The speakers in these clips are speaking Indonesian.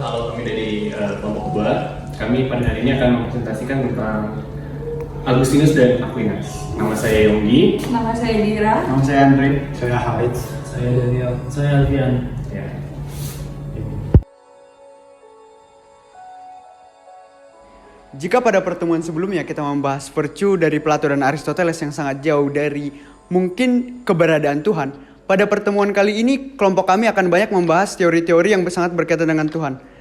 halo, kami dari kelompok 2. Kami pada hari ini akan mempresentasikan tentang Agustinus dan Aquinas. Nama saya Yonggi. Nama saya Dira. Nama saya Andre. Saya Hafiz. Saya Daniel. Saya Alfian. Ya. Jika pada pertemuan sebelumnya kita membahas virtue dari Plato dan Aristoteles yang sangat jauh dari mungkin keberadaan Tuhan, pada pertemuan kali ini kelompok kami akan banyak membahas teori-teori yang sangat berkaitan dengan Tuhan.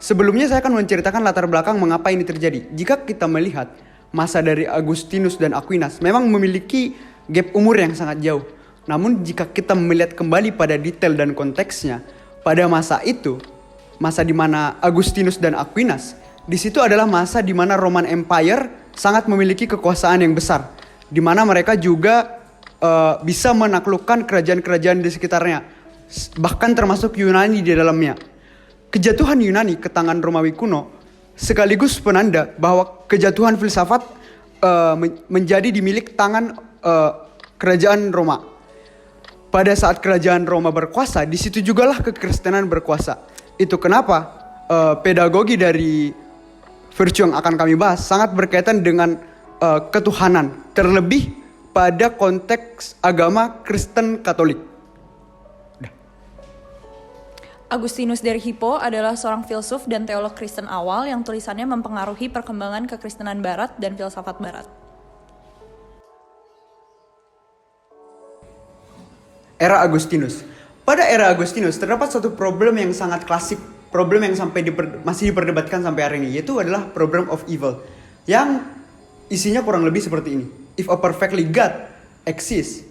Sebelumnya saya akan menceritakan latar belakang mengapa ini terjadi. Jika kita melihat masa dari Agustinus dan Aquinas memang memiliki gap umur yang sangat jauh. Namun jika kita melihat kembali pada detail dan konteksnya, pada masa itu, masa di mana Agustinus dan Aquinas, di situ adalah masa di mana Roman Empire sangat memiliki kekuasaan yang besar, di mana mereka juga bisa menaklukkan kerajaan-kerajaan di sekitarnya, bahkan termasuk Yunani di dalamnya. Kejatuhan Yunani ke tangan Romawi kuno sekaligus penanda bahwa kejatuhan filsafat menjadi dimiliki tangan kerajaan Roma. Pada saat kerajaan Roma berkuasa, di situ jugalah kekristenan berkuasa. Itu kenapa pedagogi dari virtue yang akan kami bahas sangat berkaitan dengan ketuhanan, terlebih pada konteks agama Kristen Katolik. Agustinus dari Hippo adalah seorang filsuf dan teolog Kristen awal yang tulisannya mempengaruhi perkembangan kekristenan Barat dan filsafat Barat. Era Agustinus. Pada era Agustinus terdapat satu problem yang sangat klasik, problem yang masih diperdebatkan sampai hari ini, yaitu adalah problem of evil, yang isinya kurang lebih seperti ini. If a perfectly God exists,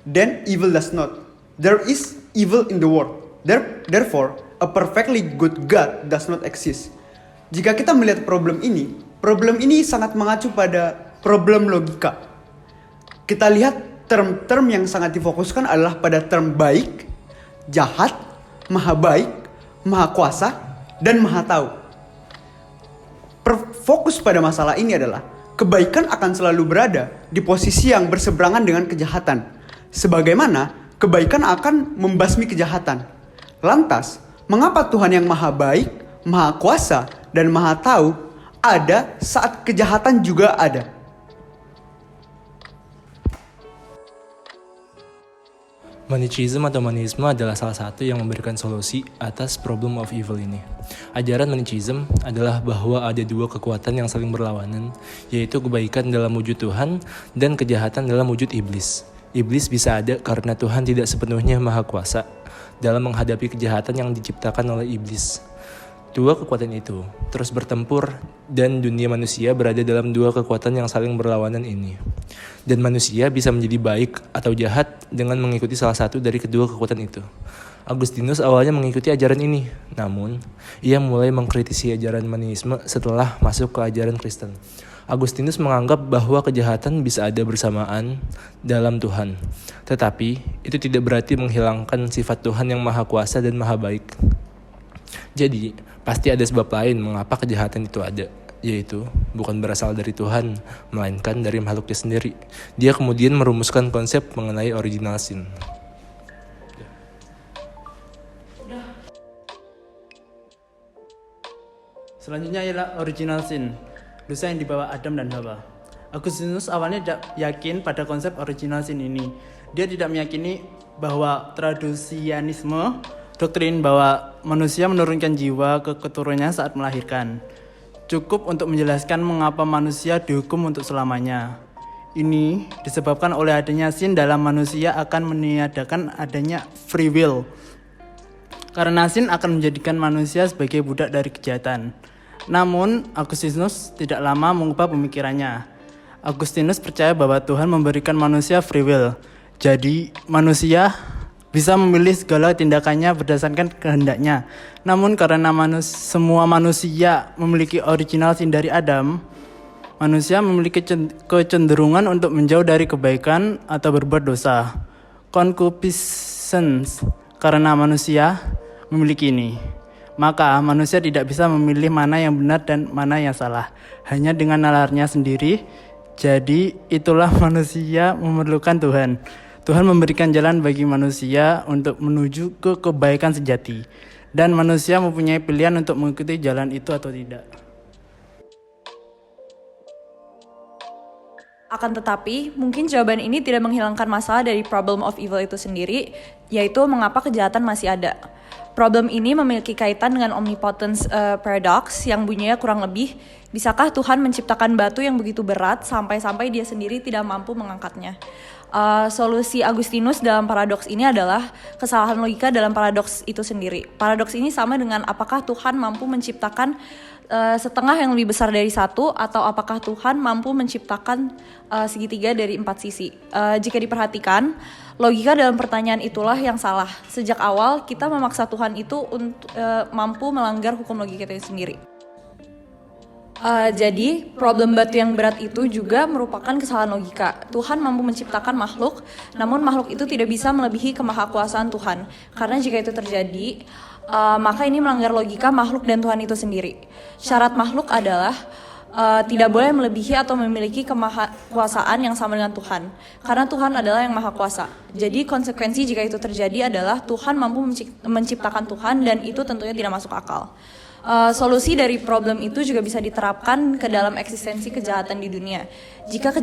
then evil does not. There is evil in the world. Therefore, a perfectly good God does not exist. Jika kita melihat problem ini sangat mengacu pada problem logika. Kita lihat term-term yang sangat difokuskan adalah pada term baik, jahat, maha baik, maha kuasa, dan maha tahu. Fokus pada masalah ini adalah kebaikan akan selalu berada di posisi yang berseberangan dengan kejahatan. Sebagaimana kebaikan akan membasmi kejahatan. Lantas, mengapa Tuhan yang maha baik, maha kuasa, dan maha tahu ada saat kejahatan juga ada? Manichaeism atau Manisme adalah salah satu yang memberikan solusi atas problem of evil ini. Ajaran Manichaeism adalah bahwa ada dua kekuatan yang saling berlawanan, yaitu kebaikan dalam wujud Tuhan dan kejahatan dalam wujud iblis. Iblis bisa ada karena Tuhan tidak sepenuhnya maha kuasa dalam menghadapi kejahatan yang diciptakan oleh iblis. Dua kekuatan itu terus bertempur dan dunia manusia berada dalam dua kekuatan yang saling berlawanan ini. Dan manusia bisa menjadi baik atau jahat dengan mengikuti salah satu dari kedua kekuatan itu. Agustinus awalnya mengikuti ajaran ini, namun ia mulai mengkritisi ajaran Manisme setelah masuk ke ajaran Kristen. Agustinus menganggap bahwa kejahatan bisa ada bersamaan dalam Tuhan. Tetapi itu tidak berarti menghilangkan sifat Tuhan yang maha kuasa dan maha baik. Jadi, pasti ada sebab lain mengapa kejahatan itu ada, yaitu bukan berasal dari Tuhan, melainkan dari makhluknya sendiri. Dia kemudian merumuskan konsep mengenai original sin. Selanjutnya ialah original sin, dosa yang dibawa Adam dan Hawa. Agustinus awalnya tidak yakin pada konsep original sin ini. Dia tidak meyakini bahwa tradusianisme, doktrin bahwa manusia menurunkan jiwa ke keturunannya saat melahirkan, cukup untuk menjelaskan mengapa manusia dihukum untuk selamanya. Ini disebabkan oleh adanya sin dalam manusia akan meniadakan adanya free will. Karena sin akan menjadikan manusia sebagai budak dari kejahatan. Namun, Agustinus tidak lama mengubah pemikirannya. Agustinus percaya bahwa Tuhan memberikan manusia free will. Jadi, manusia bisa memilih segala tindakannya berdasarkan kehendaknya. Namun karena semua manusia memiliki original sin dari Adam, manusia memiliki kecenderungan untuk menjauh dari kebaikan atau berbuat dosa. Concupiscence, karena manusia memiliki ini. Maka manusia tidak bisa memilih mana yang benar dan mana yang salah, hanya dengan nalarnya sendiri. Jadi itulah manusia memerlukan Tuhan. Tuhan memberikan jalan bagi manusia untuk menuju ke kebaikan sejati. dan manusia mempunyai pilihan untuk mengikuti jalan itu atau tidak. Akan tetapi, mungkin jawaban ini tidak menghilangkan masalah dari problem of evil itu sendiri, yaitu mengapa kejahatan masih ada. Problem ini memiliki kaitan dengan omnipotence paradox yang bunyinya kurang lebih, bisakah Tuhan menciptakan batu yang begitu berat sampai-sampai dia sendiri tidak mampu mengangkatnya? Solusi Agustinus dalam paradoks ini adalah kesalahan logika dalam paradoks itu sendiri. Paradoks ini sama dengan apakah Tuhan mampu menciptakan setengah yang lebih besar dari satu, atau apakah Tuhan mampu menciptakan segitiga dari 4 sisi. Jika diperhatikan, logika dalam pertanyaan itulah yang salah. Sejak awal kita memaksa Tuhan itu untuk mampu melanggar hukum logika itu sendiri. Jadi problem batu yang berat itu juga merupakan kesalahan logika. Tuhan mampu menciptakan makhluk, namun makhluk itu tidak bisa melebihi kemahakuasaan Tuhan. Karena jika itu terjadi, maka ini melanggar logika makhluk dan Tuhan itu sendiri. Syarat makhluk adalah tidak boleh melebihi atau memiliki kemahakuasaan yang sama dengan Tuhan, karena Tuhan adalah yang maha kuasa. Jadi konsekuensi jika itu terjadi adalah Tuhan mampu menciptakan Tuhan, dan itu tentunya tidak masuk akal. Solusi dari problem itu juga bisa diterapkan ke dalam eksistensi kejahatan di dunia. Jika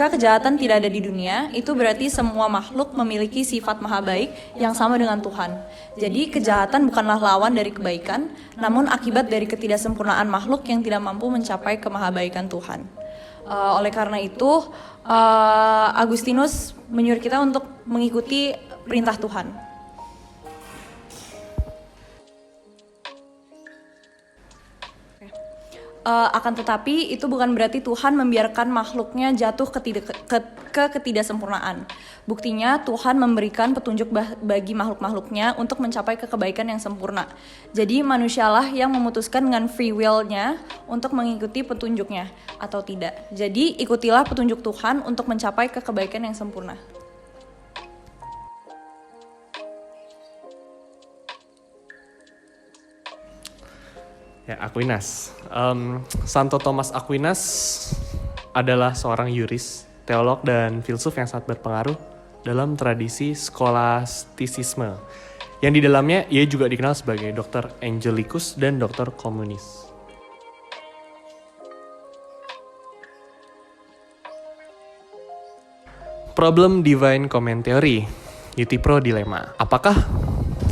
kejahatan tidak ada di dunia, itu berarti semua makhluk memiliki sifat maha baik yang sama dengan Tuhan. Jadi kejahatan bukanlah lawan dari kebaikan, namun akibat dari ketidaksempurnaan makhluk yang tidak mampu mencapai kemahabaikan Tuhan. Oleh karena itu, Agustinus menyuruh kita untuk mengikuti perintah Tuhan. Akan tetapi itu bukan berarti Tuhan membiarkan makhluknya jatuh ke ketidaksempurnaan. Buktinya Tuhan memberikan petunjuk bagi makhluk-makhluknya untuk mencapai kebaikan yang sempurna. Jadi manusialah yang memutuskan dengan free will-nya untuk mengikuti petunjuknya atau tidak. Jadi ikutilah petunjuk Tuhan untuk mencapai kebaikan yang sempurna. Ya, Aquinas. Santo Thomas Aquinas adalah seorang yuris, teolog, dan filsuf yang sangat berpengaruh dalam tradisi skolastisisme, yang di dalamnya ia juga dikenal sebagai Dr. Angelicus dan Dr. Communis. Problem Divine Comment Theory, UT-Pro Dilemma. Apakah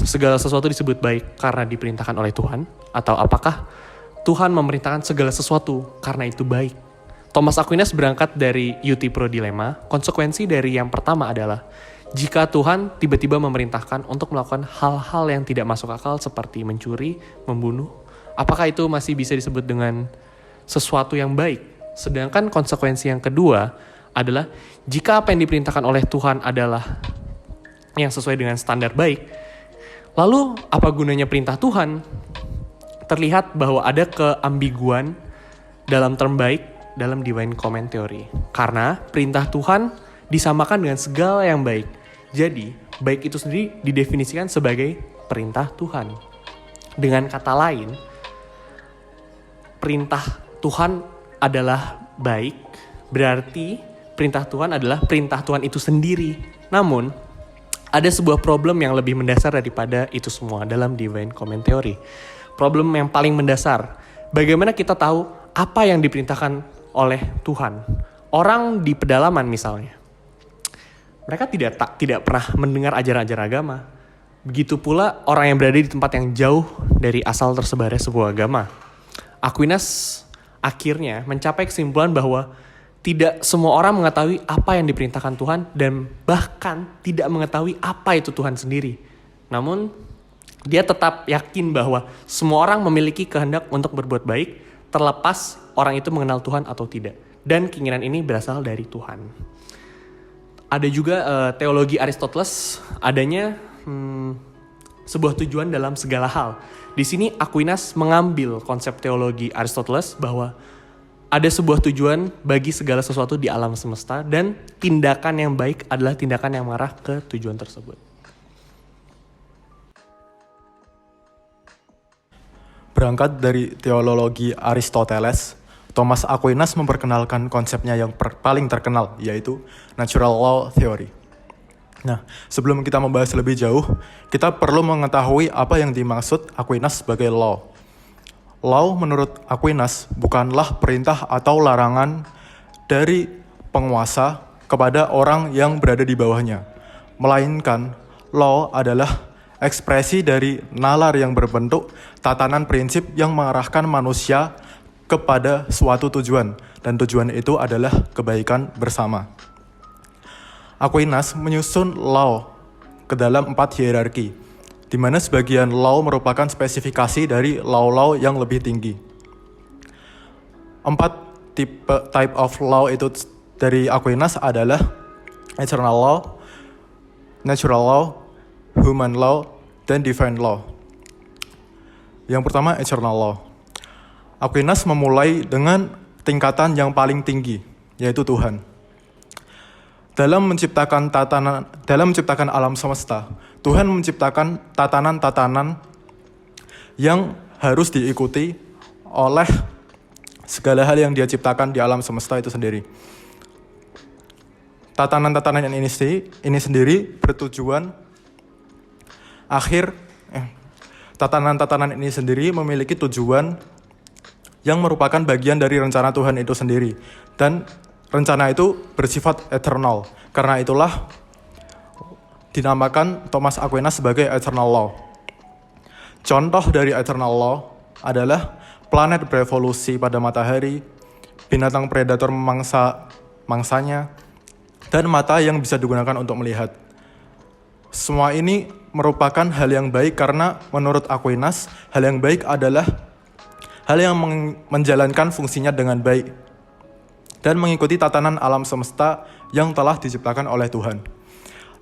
segala sesuatu disebut baik karena diperintahkan oleh Tuhan, atau apakah Tuhan memerintahkan segala sesuatu karena itu baik? Thomas Aquinas berangkat dari UT-Pro Dilemma. Konsekuensi dari yang pertama adalah jika Tuhan tiba-tiba memerintahkan untuk melakukan hal-hal yang tidak masuk akal seperti mencuri, membunuh, apakah itu masih bisa disebut dengan sesuatu yang baik? Sedangkan konsekuensi yang kedua adalah jika apa yang diperintahkan oleh Tuhan adalah yang sesuai dengan standar baik, lalu apa gunanya perintah Tuhan? Terlihat bahwa ada keambiguan dalam term baik dalam Divine Comment Theory. Karena perintah Tuhan disamakan dengan segala yang baik. Jadi, baik itu sendiri didefinisikan sebagai perintah Tuhan. Dengan kata lain, perintah Tuhan adalah baik, berarti perintah Tuhan adalah perintah Tuhan itu sendiri. Namun, ada sebuah problem yang lebih mendasar daripada itu semua dalam Divine Comment Theory. Problem yang paling mendasar, bagaimana kita tahu apa yang diperintahkan oleh Tuhan? Orang di pedalaman misalnya, mereka tidak pernah mendengar ajaran-ajaran agama. Begitu pula orang yang berada di tempat yang jauh dari asal tersebarnya sebuah agama. Aquinas akhirnya mencapai kesimpulan bahwa tidak semua orang mengetahui apa yang diperintahkan Tuhan, dan bahkan tidak mengetahui apa itu Tuhan sendiri. Namun, dia tetap yakin bahwa semua orang memiliki kehendak untuk berbuat baik, terlepas orang itu mengenal Tuhan atau tidak. Dan keinginan ini berasal dari Tuhan. Ada juga teologi Aristoteles, adanya sebuah tujuan dalam segala hal. Di sini Aquinas mengambil konsep teologi Aristoteles bahwa ada sebuah tujuan bagi segala sesuatu di alam semesta, dan tindakan yang baik adalah tindakan yang mengarah ke tujuan tersebut. Berangkat dari teologi Aristoteles, Thomas Aquinas memperkenalkan konsepnya yang paling terkenal, yaitu Natural Law Theory. Nah, sebelum kita membahas lebih jauh, kita perlu mengetahui apa yang dimaksud Aquinas sebagai law. Law menurut Aquinas bukanlah perintah atau larangan dari penguasa kepada orang yang berada di bawahnya, melainkan law adalah ekspresi dari nalar yang berbentuk tatanan prinsip yang mengarahkan manusia kepada suatu tujuan, dan tujuan itu adalah kebaikan bersama. Aquinas menyusun law ke dalam 4 hierarki, di mana sebagian law merupakan spesifikasi dari law-law yang lebih tinggi. 4 type of law itu dari Aquinas adalah eternal law, natural law, human law, dan divine law. Yang pertama, eternal law. Aquinas memulai dengan tingkatan yang paling tinggi, yaitu Tuhan. Dalam menciptakan alam semesta, Tuhan menciptakan tatanan-tatanan yang harus diikuti oleh segala hal yang Dia ciptakan di alam semesta itu sendiri. Tatanan-tatanan ini sendiri bertujuan tatanan-tatanan ini sendiri memiliki tujuan yang merupakan bagian dari rencana Tuhan itu sendiri, dan rencana itu bersifat eternal. Karena itulah dinamakan Thomas Aquinas sebagai eternal law. Contoh dari eternal law adalah planet berevolusi pada matahari, binatang predator memangsa mangsanya, dan mata yang bisa digunakan untuk melihat. Semua ini merupakan hal yang baik karena menurut Aquinas, hal yang baik adalah hal yang menjalankan fungsinya dengan baik dan mengikuti tatanan alam semesta yang telah diciptakan oleh Tuhan.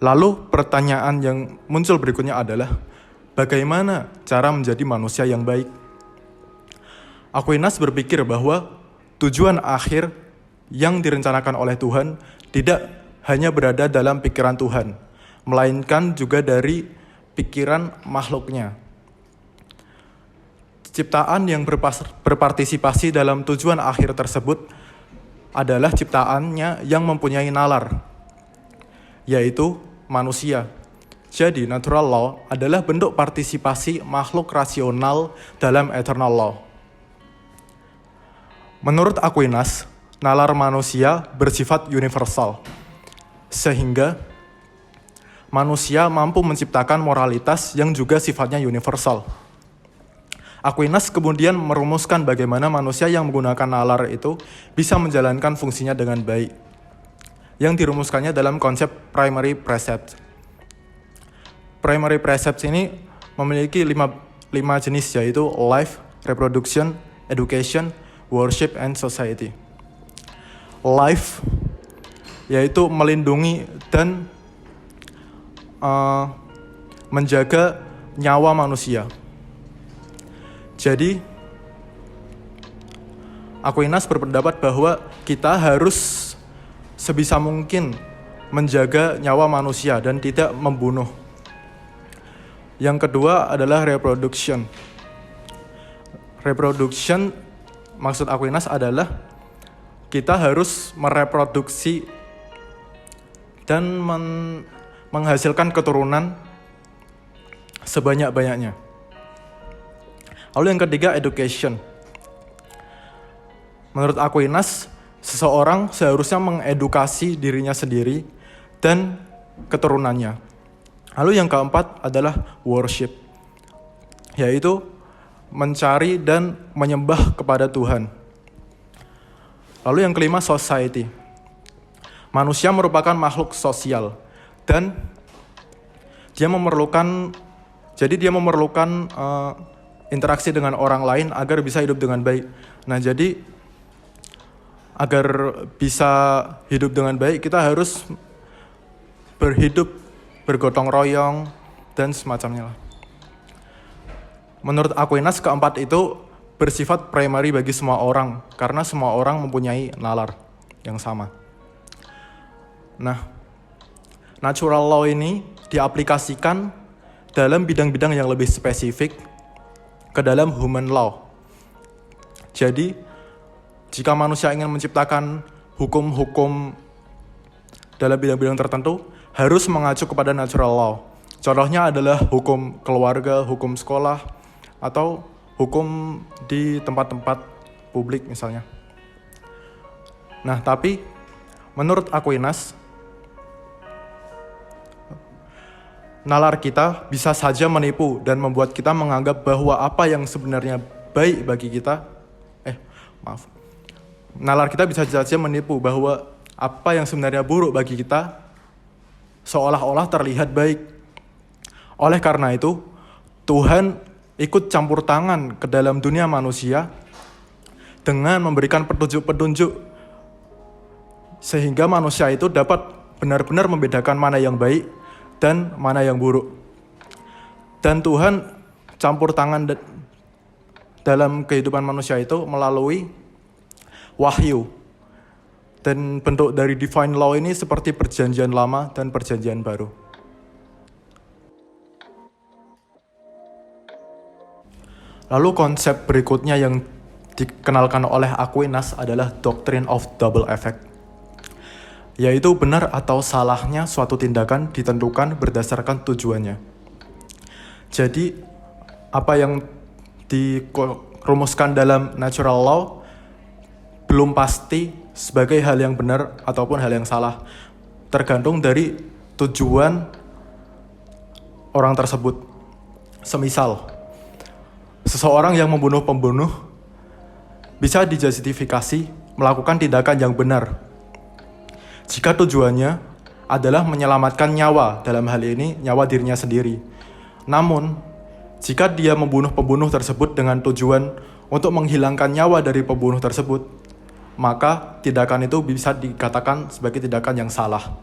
Lalu pertanyaan yang muncul berikutnya adalah, bagaimana cara menjadi manusia yang baik? Aquinas berpikir bahwa tujuan akhir yang direncanakan oleh Tuhan tidak hanya berada dalam pikiran Tuhan, melainkan juga dari pikiran makhluknya. Ciptaan yang berpartisipasi dalam tujuan akhir tersebut adalah ciptaannya yang mempunyai nalar, yaitu manusia. Jadi, natural law adalah bentuk partisipasi makhluk rasional dalam eternal law. Menurut Aquinas, nalar manusia bersifat universal, sehingga manusia mampu menciptakan moralitas yang juga sifatnya universal. Aquinas kemudian merumuskan bagaimana manusia yang menggunakan nalar itu bisa menjalankan fungsinya dengan baik, yang dirumuskannya dalam konsep primary precepts. Primary precepts ini memiliki 5 jenis, yaitu life, reproduction, education, worship, and society. Life yaitu melindungi dan menjaga nyawa manusia. Jadi, Aquinas berpendapat bahwa kita harus sebisa mungkin menjaga nyawa manusia dan tidak membunuh. Yang kedua adalah reproduction. Reproduction, maksud Aquinas adalah kita harus mereproduksi dan menghasilkan keturunan sebanyak-banyaknya. Lalu yang ketiga, education. Menurut Aquinas, seseorang seharusnya mengedukasi dirinya sendiri dan keturunannya. Lalu yang keempat adalah worship, yaitu mencari dan menyembah kepada Tuhan. Lalu yang kelima, society. Manusia merupakan makhluk sosial dan dia memerlukan interaksi dengan orang lain agar bisa hidup dengan baik. Nah, jadi agar bisa hidup dengan baik, kita harus berhidup bergotong royong dan semacamnya lah. Menurut Aquinas, keempat itu bersifat primary bagi semua orang karena semua orang mempunyai nalar yang sama. Nah, natural law ini diaplikasikan dalam bidang-bidang yang lebih spesifik ke dalam human law. Jadi, jika manusia ingin menciptakan hukum-hukum dalam bidang-bidang tertentu, harus mengacu kepada natural law. Contohnya adalah hukum keluarga, hukum sekolah, atau hukum di tempat-tempat publik misalnya. Nah, tapi menurut Aquinas, nalar kita bisa saja menipu dan membuat kita menganggap bahwa apa yang sebenarnya baik bagi kita, nalar kita bisa saja menipu bahwa apa yang sebenarnya buruk bagi kita seolah-olah terlihat baik. Oleh karena itu, Tuhan ikut campur tangan ke dalam dunia manusia dengan memberikan petunjuk-petunjuk sehingga manusia itu dapat benar-benar membedakan mana yang baik dan mana yang buruk. Dan Tuhan campur tangan dalam kehidupan manusia itu melalui wahyu. Dan bentuk dari divine law ini seperti perjanjian lama dan perjanjian baru. Lalu konsep berikutnya yang dikenalkan oleh Aquinas adalah doctrine of double effect, yaitu benar atau salahnya suatu tindakan ditentukan berdasarkan tujuannya. Jadi, apa yang dirumuskan dalam natural law belum pasti sebagai hal yang benar ataupun hal yang salah, tergantung dari tujuan orang tersebut. Semisal, seseorang yang membunuh pembunuh bisa dijustifikasi melakukan tindakan yang benar jika tujuannya adalah menyelamatkan nyawa, dalam hal ini nyawa dirinya sendiri. Namun, jika dia membunuh pembunuh tersebut dengan tujuan untuk menghilangkan nyawa dari pembunuh tersebut, maka tindakan itu bisa dikatakan sebagai tindakan yang salah.